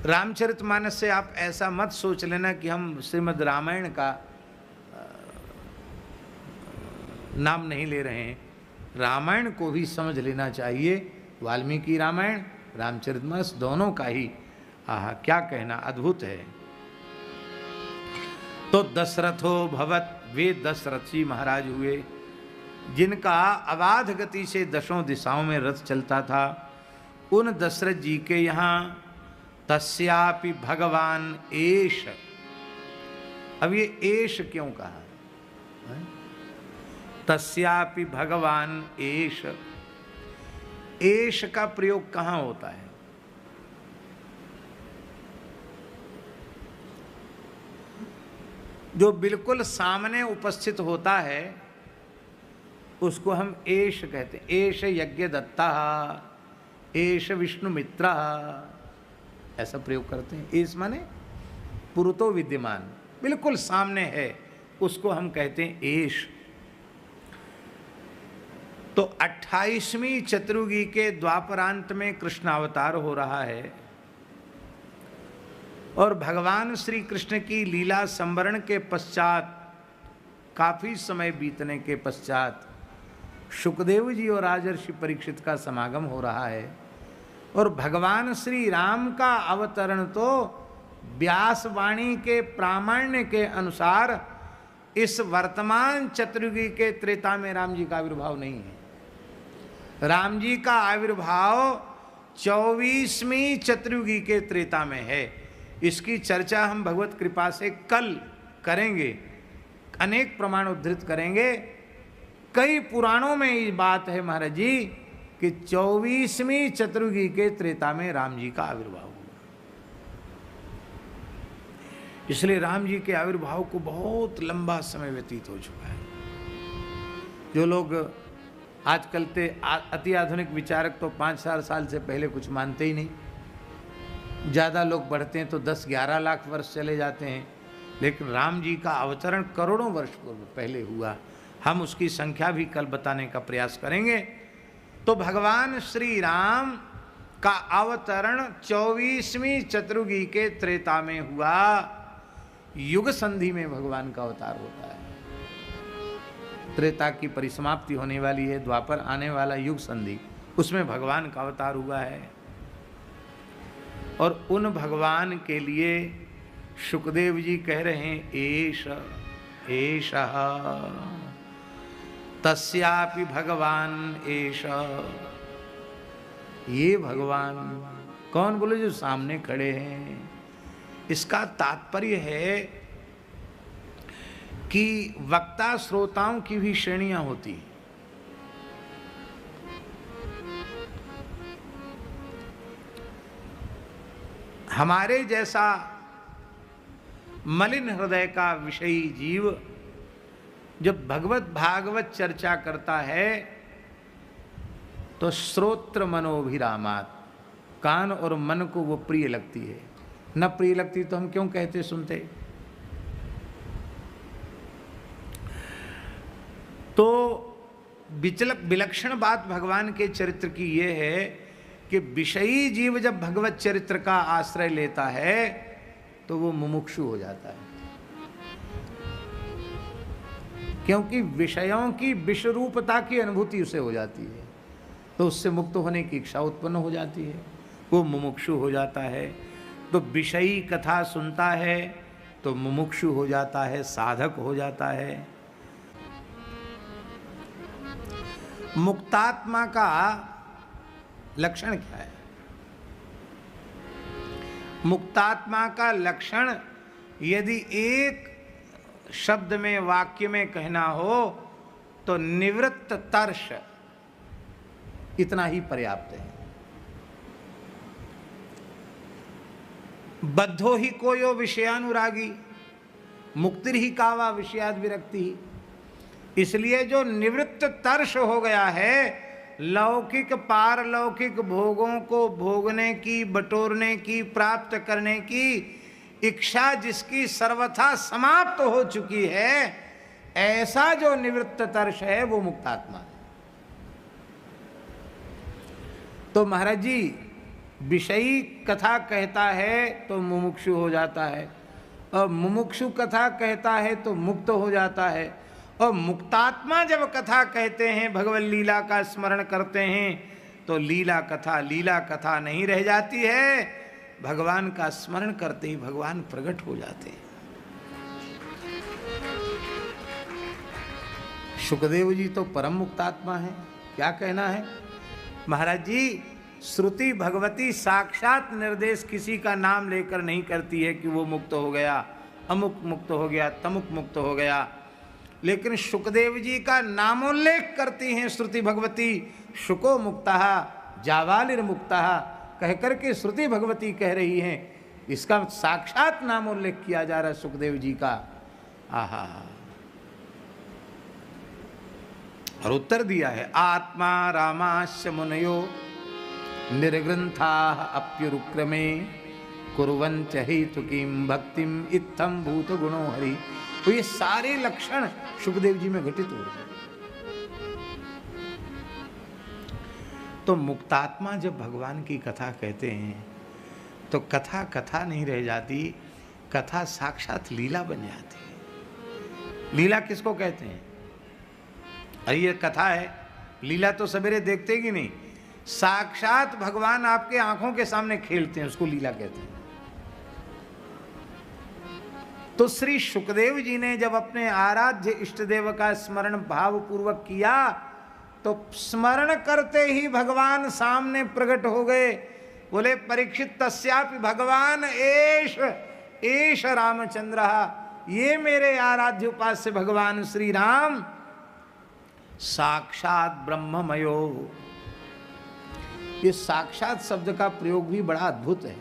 रामचरितमानस से आप ऐसा मत सोच लेना कि हम श्रीमद् रामायण का नाम नहीं ले रहे हैं। रामायण को भी समझ लेना चाहिए। वाल्मीकि रामायण, रामचरितमानस दोनों का ही आहा क्या कहना, अद्भुत है। तो दशरथो भवत, वे दशरथ जी महाराज हुए जिनका अबाध गति से दशों दिशाओं में रथ चलता था। उन दशरथ जी के यहाँ तस्यापि भगवान एष। अब ये एष क्यों कहा, तस्यापि भगवान एष। एष का प्रयोग कहाँ होता है? जो बिल्कुल सामने उपस्थित होता है उसको हम एष कहते हैं। एष यज्ञ दत्ता, एष विष्णु मित्र, ऐसा प्रयोग करते हैं। एष माने पुरतो विद्यमान, बिल्कुल सामने है, उसको हम कहते हैं एष। तो 28वीं चतुर्युगी के द्वापरांत में कृष्ण अवतार हो रहा है और भगवान श्री कृष्ण की लीला संवरण के पश्चात, काफी समय बीतने के पश्चात, शुकदेव जी और राजर्षि परीक्षित का समागम हो रहा है। और भगवान श्री राम का अवतरण तो व्यास वाणी के प्रामाण्य के अनुसार इस वर्तमान चतुर्युगी के त्रेता में राम जी का आविर्भाव नहीं है। राम जी का आविर्भाव 24वीं चतुर्युगी के त्रेता में है। इसकी चर्चा हम भगवत कृपा से कल करेंगे, अनेक प्रमाण उद्धृत करेंगे। कई पुराणों में ये बात है महाराज जी कि 24वीं चतुर्युगी के त्रेता में राम जी का आविर्भाव हुआ। इसलिए राम जी के आविर्भाव को बहुत लंबा समय व्यतीत हो चुका है। जो लोग आजकल के अति आधुनिक विचारक तो 5-4 साल से पहले कुछ मानते ही नहीं। ज़्यादा लोग बढ़ते हैं तो 10-11 लाख वर्ष चले जाते हैं, लेकिन राम जी का अवतरण करोड़ों वर्ष पहले हुआ। हम उसकी संख्या भी कल बताने का प्रयास करेंगे। तो भगवान श्री राम का अवतरण 24वीं चतुर्युगी के त्रेता में हुआ। युग संधि में भगवान का अवतार होता है। त्रेता की परिसमाप्ति होने वाली है, द्वापर आने वाला युग संधि, उसमें भगवान का अवतार हुआ है। और उन भगवान के लिए शुकदेव जी कह रहे हैं एष एष तस्यापि भगवान एष। ये भगवान कौन? बोले जो सामने खड़े हैं। इसका तात्पर्य है कि वक्ता श्रोताओं की भी श्रेणियां होती हैं। हमारे जैसा मलिन हृदय का विषयी जीव जब भगवत भागवत चर्चा करता है तो श्रोत्र मनोभिरामात, कान और मन को वो प्रिय लगती है। न प्रिय लगती तो हम क्यों कहते सुनते? तो विलक्षण बात भगवान के चरित्र की ये है कि विषयी जीव जब भगवत चरित्र का आश्रय लेता है तो वो मुमुक्षु हो जाता है, क्योंकि विषयों की विषरूपता की अनुभूति उसे हो जाती है, तो उससे मुक्त होने की इच्छा उत्पन्न हो जाती है, वो मुमुक्षु हो जाता है। तो विषयी कथा सुनता है तो मुमुक्षु हो जाता है, साधक हो जाता है। मुक्तात्मा का लक्षण क्या है? मुक्तात्मा का लक्षण यदि एक शब्द में, वाक्य में कहना हो तो निवृत्त तर्ष, इतना ही पर्याप्त है। बद्धो ही कोयो विषयानुरागी, मुक्तिर्हि कावा विषयाद विरक्ति। इसलिए जो निवृत्त तर्ष हो गया है, लौकिक पारलौकिक भोगों को भोगने की, बटोरने की, प्राप्त करने की इच्छा जिसकी सर्वथा समाप्त हो चुकी है, ऐसा जो निवृत्त तर्ष है वो मुक्तात्मा है। तो महाराज जी विषयी कथा कहता है तो मुमुक्षु हो जाता है, और मुमुक्षु कथा कहता है तो मुक्त हो जाता है, और मुक्तात्मा जब कथा कहते हैं, भगवत लीला का स्मरण करते हैं, तो लीला कथा नहीं रह जाती है। भगवान का स्मरण करते ही भगवान प्रकट हो जाते हैं। शुकदेव जी तो परम मुक्तात्मा है। क्या कहना है महाराज जी? श्रुति भगवती साक्षात निर्देश किसी का नाम लेकर नहीं करती है कि वो मुक्त हो गया, अमुक मुक्त हो गया, तमुक मुक्त हो गया, लेकिन शुकदेव जी का नामोल्लेख करती हैं श्रुति भगवती। शुको मुक्तः जावालिर्मुक्तः कह करके श्रुति भगवती कह रही हैं, इसका साक्षात नामोल्लेख किया जा रहा है सुखदेव जी का। आहा, और उत्तर दिया है आत्मा रामास्य मुनयो निर्ग्रंथा अप्युरुक्रमे कुर्वंच हेतुकीं भक्तिम इत्थम भूत गुणो हरि। तो ये सारे लक्षण सुखदेव जी में घटित हो रहे। तो मुक्तात्मा जब भगवान की कथा कहते हैं तो कथा कथा नहीं रह जाती, कथा साक्षात लीला बन जाती है। लीला किसको कहते हैं? अरे ये कथा है, लीला तो सवेरे देखते कि नहीं, साक्षात भगवान आपके आंखों के सामने खेलते हैं, उसको लीला कहते हैं। तो श्री शुकदेव जी ने जब अपने आराध्य इष्ट देव का स्मरण भाव पूर्वक किया तो स्मरण करते ही भगवान सामने प्रकट हो गए। बोले परीक्षित तस्यापि भगवान एष एष रामचंद्र, ये मेरे आराध्य उपास्य भगवान श्री राम साक्षात ब्रह्ममयो ये साक्षात शब्द का प्रयोग भी बड़ा अद्भुत है।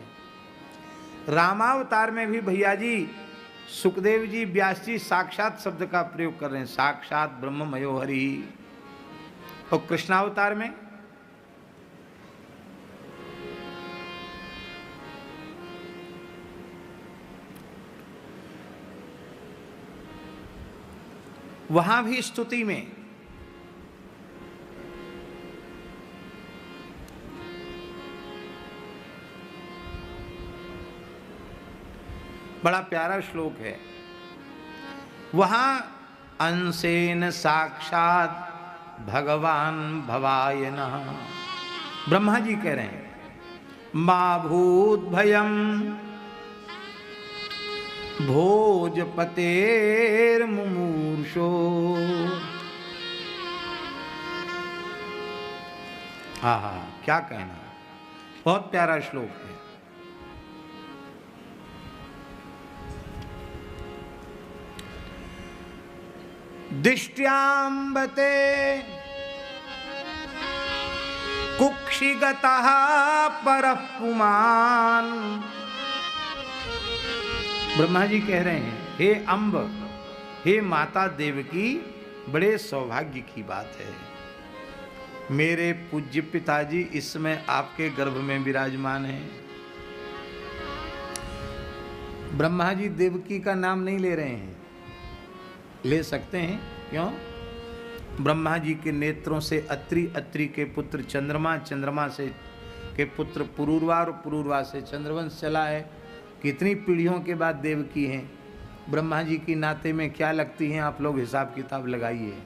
रामावतार में भी भैया जी सुखदेव जी व्यास जी साक्षात शब्द का प्रयोग कर रहे हैं, साक्षात ब्रह्ममयो हरि। और कृष्णावतार में वहां भी स्तुति में बड़ा प्यारा श्लोक है। वहां अंशेन साक्षात भगवान भवाय नः, ब्रह्मा जी कह रहे हैं मा भूत भयम भोजपतेर मुमूर्षो। आहा, क्या कहना, बहुत प्यारा श्लोक है। दिष्ट्याम्बते कुक्षिगतः परः पुमान्। ब्रह्मा जी कह रहे हैं हे अम्ब, हे माता देवकी, बड़े सौभाग्य की बात है, मेरे पूज्य पिताजी इस समय आपके गर्भ में विराजमान हैं। ब्रह्मा जी देवकी का नाम नहीं ले रहे हैं, ले सकते हैं, क्यों? ब्रह्मा जी के नेत्रों से अत्रि, अत्रि के पुत्र चंद्रमा, चंद्रमा से के पुत्र पुरूरवा और पुरूरवा से चंद्रवंश चला है। कितनी पीढ़ियों के बाद देवकी हैं। ब्रह्मा जी की नाते में क्या लगती हैं, आप लोग हिसाब किताब लगाइए।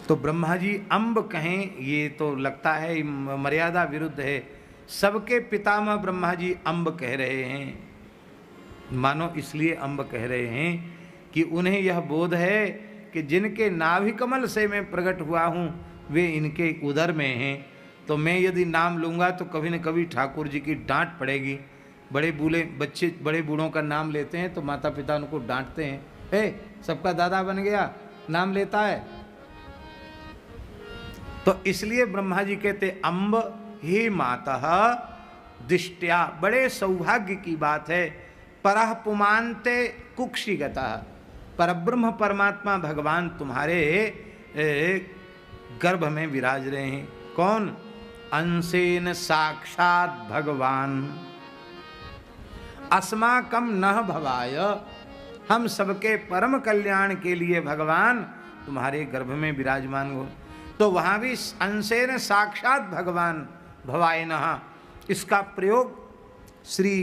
तो ब्रह्मा जी अम्ब कहें, ये तो लगता है मर्यादा विरुद्ध है। सबके पितामह ब्रह्मा जी अम्ब कह रहे हैं, मानो इसलिए अम्ब कह रहे हैं कि उन्हें यह बोध है कि जिनके नाभि कमल से मैं प्रकट हुआ हूँ वे इनके उदर में हैं। तो मैं यदि नाम लूँगा तो कभी न कभी ठाकुर जी की डांट पड़ेगी। बड़े बूढ़े बच्चे बड़े बूढ़ों का नाम लेते हैं तो माता पिता उनको डांटते हैं, हे सबका दादा बन गया, नाम लेता है। तो इसलिए ब्रह्मा जी कहते अम्ब हे मातः दिष्ट्या, बड़े सौभाग्य की बात है। परः पुमान्ते कुक्षिगतः, परब्रह्म परमात्मा भगवान तुम्हारे गर्भ में विराज रहे हैं। कौन? अंशेन साक्षात भगवान अस्माकं नः भवाय, हम सबके परम कल्याण के लिए भगवान तुम्हारे गर्भ में विराजमान हो। तो वहां भी अंशेन साक्षात भगवान भवाय नः, इसका प्रयोग श्री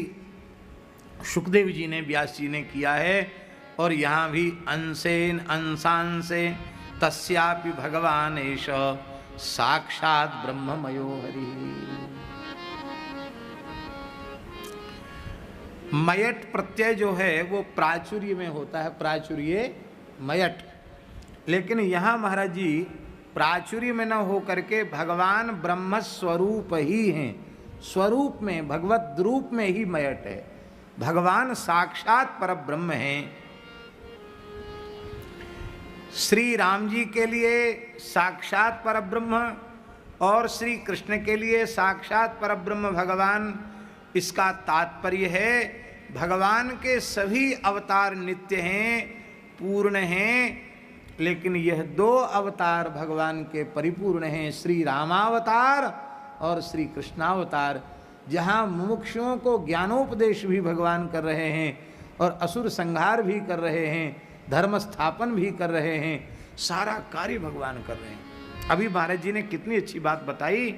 सुखदेव जी ने, व्यास जी ने किया है। और यहाँ भी अंशेन अंशांशे तस्यापि भगवान एष साक्षात ब्रह्ममयो हरि। मयट प्रत्यय जो है वो प्राचुर्य में होता है, प्राचुर्य मयट। लेकिन यहाँ महाराज जी प्राचुर्य में न हो करके भगवान ब्रह्म स्वरूप ही हैं, स्वरूप में भगवत रूप में ही मयट है। भगवान साक्षात परब्रह्म हैं। श्री राम जी के लिए साक्षात परब्रह्म और श्री कृष्ण के लिए साक्षात परब्रह्म भगवान। इसका तात्पर्य है भगवान के सभी अवतार नित्य हैं, पूर्ण हैं, लेकिन यह दो अवतार भगवान के परिपूर्ण हैं, श्री रामावतार और श्री कृष्णावतार। जहाँ मुमुक्षुओं को ज्ञानोपदेश भी भगवान कर रहे हैं और असुर संहार भी कर रहे हैं, धर्म स्थापन भी कर रहे हैं, सारा कार्य भगवान कर रहे हैं। अभी महाराज जी ने कितनी अच्छी बात बताई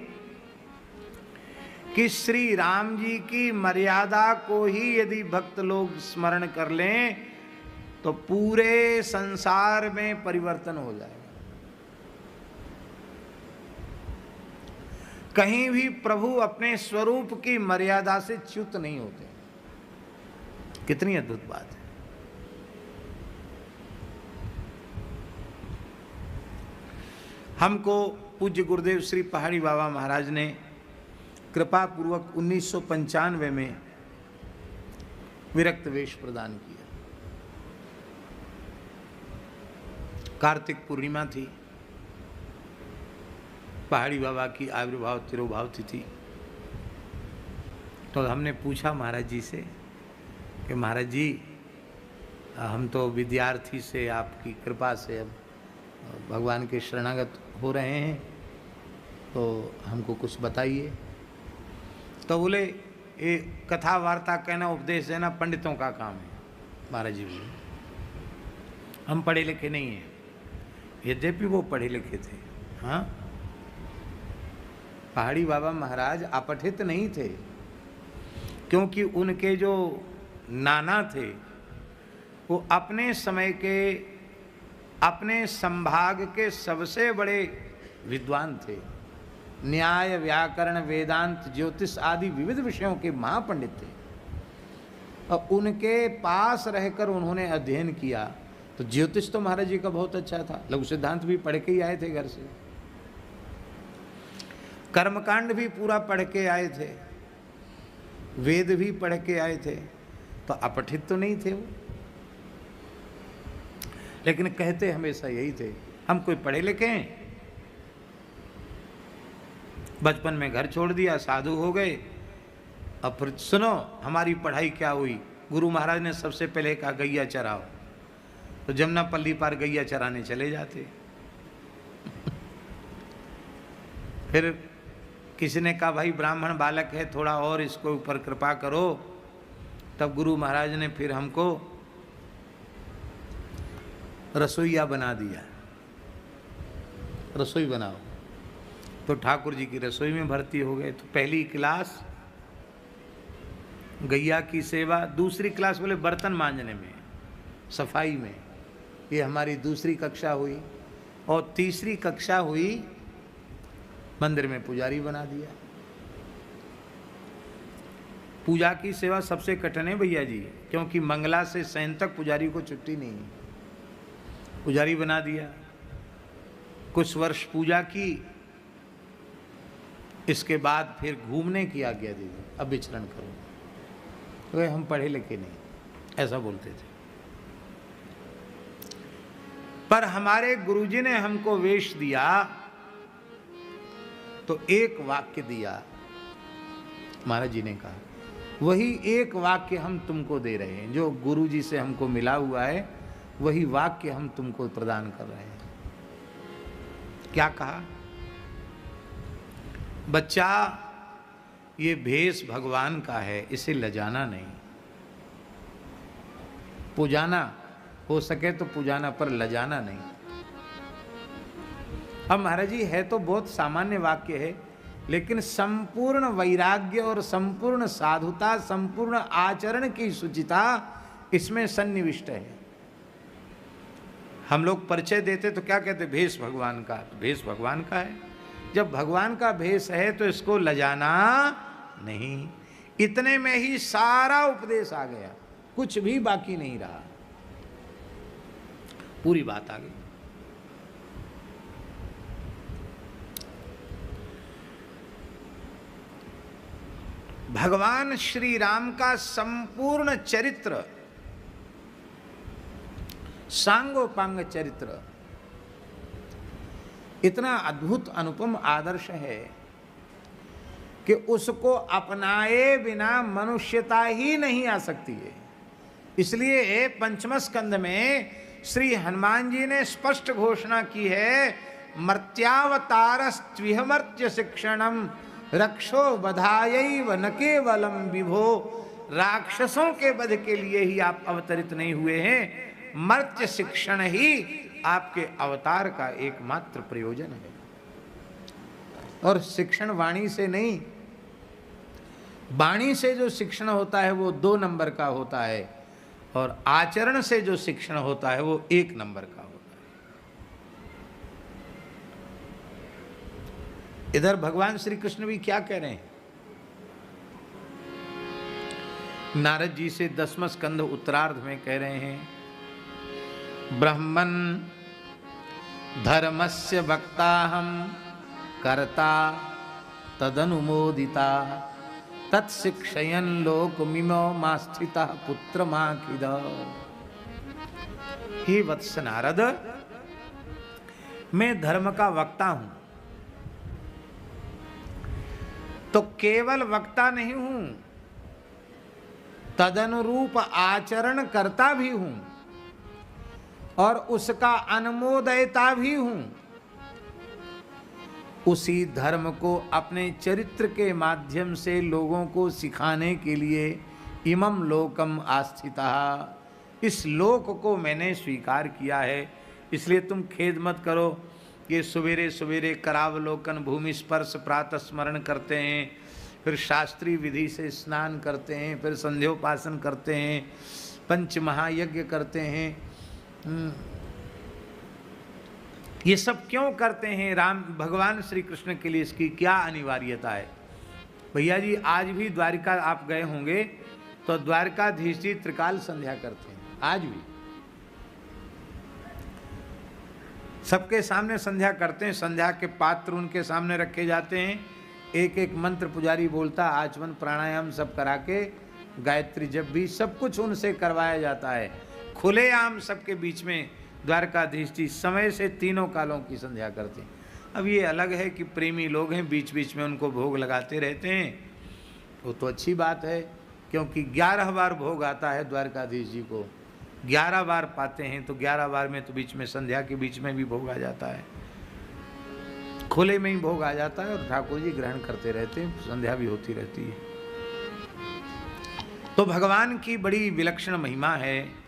कि श्री राम जी की मर्यादा को ही यदि भक्त लोग स्मरण कर लें तो पूरे संसार में परिवर्तन हो जाएगा। कहीं भी प्रभु अपने स्वरूप की मर्यादा से च्युत नहीं होते। कितनी अद्भुत बात है। हमको पूज्य गुरुदेव श्री पहाड़ी बाबा महाराज ने कृपा पूर्वक 1995 में विरक्त वेश प्रदान किया। कार्तिक पूर्णिमा थी। पहाड़ी बाबा की आविर्भाव तिरुभाव तिथि। तो हमने पूछा महाराज जी से कि महाराज जी हम तो विद्यार्थी से आपकी कृपा से अब भगवान के शरणागत हो रहे हैं, तो हमको कुछ बताइए। तो बोले ये कथा वार्ता कहना, उपदेश देना पंडितों का काम है। महाराज जी बोले हम पढ़े लिखे नहीं हैं, यद्यपि वो पढ़े लिखे थे। हाँ, पहाड़ी बाबा महाराज अपठित नहीं थे, क्योंकि उनके जो नाना थे वो अपने समय के, अपने संभाग के सबसे बड़े विद्वान थे। न्याय, व्याकरण, वेदांत, ज्योतिष आदि विविध विषयों के महापंडित थे। और उनके पास रहकर उन्होंने अध्ययन किया। तो ज्योतिष तो महाराज जी का बहुत अच्छा था, लघु सिद्धांत भी पढ़ के ही आए थे घर से, कर्मकांड भी पूरा पढ़ के आए थे, वेद भी पढ़ के आए थे। तो अपठित तो नहीं थे वो, लेकिन कहते हमेशा यही थे हम कोई पढ़े लिखे हैं। बचपन में घर छोड़ दिया, साधु हो गए। अब फिर सुनो हमारी पढ़ाई क्या हुई। गुरु महाराज ने सबसे पहले कहा गैया चराओ, तो जमुना पल्ली पार गैया चराने चले जाते। फिर किसी ने कहा भाई ब्राह्मण बालक है, थोड़ा और इसको ऊपर कृपा करो। तब गुरु महाराज ने फिर हमको रसोईया बना दिया, रसोई बनाओ। तो ठाकुर जी की रसोई में भर्ती हो गए। तो पहली क्लास गैया की सेवा, दूसरी क्लास बोले बर्तन मांजने में, सफाई में, ये हमारी दूसरी कक्षा हुई। और तीसरी कक्षा हुई मंदिर में पुजारी बना दिया। पूजा की सेवा सबसे कठिन है भैया जी, क्योंकि मंगला से शयन तक पुजारी को छुट्टी नहीं है। पुजारी बना दिया, कुछ वर्ष पूजा की, इसके बाद फिर घूमने की आज्ञा दी, अब विचरण करो। तो हम पढ़े लिखे नहीं, ऐसा बोलते थे। पर हमारे गुरुजी ने हमको वेश दिया तो एक वाक्य दिया। महाराज जी ने कहा वही एक वाक्य हम तुमको दे रहे हैं, जो गुरुजी से हमको मिला हुआ है वही वाक्य हम तुमको प्रदान कर रहे हैं। क्या कहा? बच्चा ये भेष भगवान का है, इसे लजाना नहीं, पुजाना हो सके तो पुजाना, पर लजाना नहीं। अब महाराज जी है तो बहुत सामान्य वाक्य है, लेकिन संपूर्ण वैराग्य और संपूर्ण साधुता, संपूर्ण आचरण की शुचिता इसमें सन्निविष्ट है। हम लोग परिचय देते तो क्या कहते? भेष भगवान का। तो भेष भगवान का है, जब भगवान का भेष है तो इसको लजाना नहीं। इतने में ही सारा उपदेश आ गया, कुछ भी बाकी नहीं रहा, पूरी बात आ गई। भगवान श्री राम का संपूर्ण चरित्र, सांगोपांग चरित्र इतना अद्भुत अनुपम आदर्श है कि उसको अपनाए बिना मनुष्यता ही नहीं आ सकती है। इसलिए पंचम स्कंद में श्री हनुमान जी ने स्पष्ट घोषणा की है, मर्त्यावतारस्त्विहमर्त्य शिक्षणम रक्षो बधायैव न केवलम विभो। राक्षसों के वध के लिए ही आप अवतरित नहीं हुए हैं, मर्त्य शिक्षण ही आपके अवतार का एकमात्र प्रयोजन है। और शिक्षण वाणी से नहीं, वाणी से जो शिक्षण होता है वो 2 नंबर का होता है, और आचरण से जो शिक्षण होता है वो 1 नंबर का होता है। इधर भगवान श्री कृष्ण भी क्या कह रहे हैं? नारद जी से 10वां स्कंद उत्तरार्ध में कह रहे हैं, ब्रह्मन् धर्मस्य वक्ताहं कर्ता तदनुमोदिता तत्शिक्षयन् लोकमिमो मास्थितः पुत्रमाखिद। हे वत्स नारद, मैं धर्म का वक्ता हूं, तो केवल वक्ता नहीं हूं, तदनुरूप आचरण करता भी हूं और उसका अनुमोदयता भी हूं। उसी धर्म को अपने चरित्र के माध्यम से लोगों को सिखाने के लिए इमं लोकम आस्थिता, इस लोक को मैंने स्वीकार किया है। इसलिए तुम खेद मत करो कि सवेरे सवेरे करावलोकन, भूमि स्पर्श, प्रातः स्मरण करते हैं, फिर शास्त्रीय विधि से स्नान करते हैं, फिर संध्योपासन करते हैं, पंच महायज्ञ करते हैं। ये सब क्यों करते हैं? राम भगवान श्री कृष्ण के लिए इसकी क्या अनिवार्यता है? भैया जी, आज भी द्वारिका आप गए होंगे तो द्वारकाधीश जी त्रिकाल संध्या करते हैं, आज भी सबके सामने संध्या करते हैं। संध्या के पात्र उनके सामने रखे जाते हैं, एक एक मंत्र पुजारी बोलता, आचमन प्राणायाम सब करा के, गायत्री जप भी सब कुछ उनसे करवाया जाता है। खुलेआम सबके बीच में द्वारकाधीश जी समय से तीनों कालों की संध्या करते हैं। अब ये अलग है कि प्रेमी लोग हैं, बीच बीच में उनको भोग लगाते रहते हैं, वो तो अच्छी बात है, क्योंकि 11 बार भोग आता है द्वारकाधीश जी को, 11 बार पाते हैं, तो 11 बार में तो बीच में संध्या के बीच में भी भोग आ जाता है, खुले में ही भोग आ जाता है और ठाकुर जी ग्रहण करते रहते हैं, संध्या भी होती रहती है। तो भगवान की बड़ी विलक्षण महिमा है।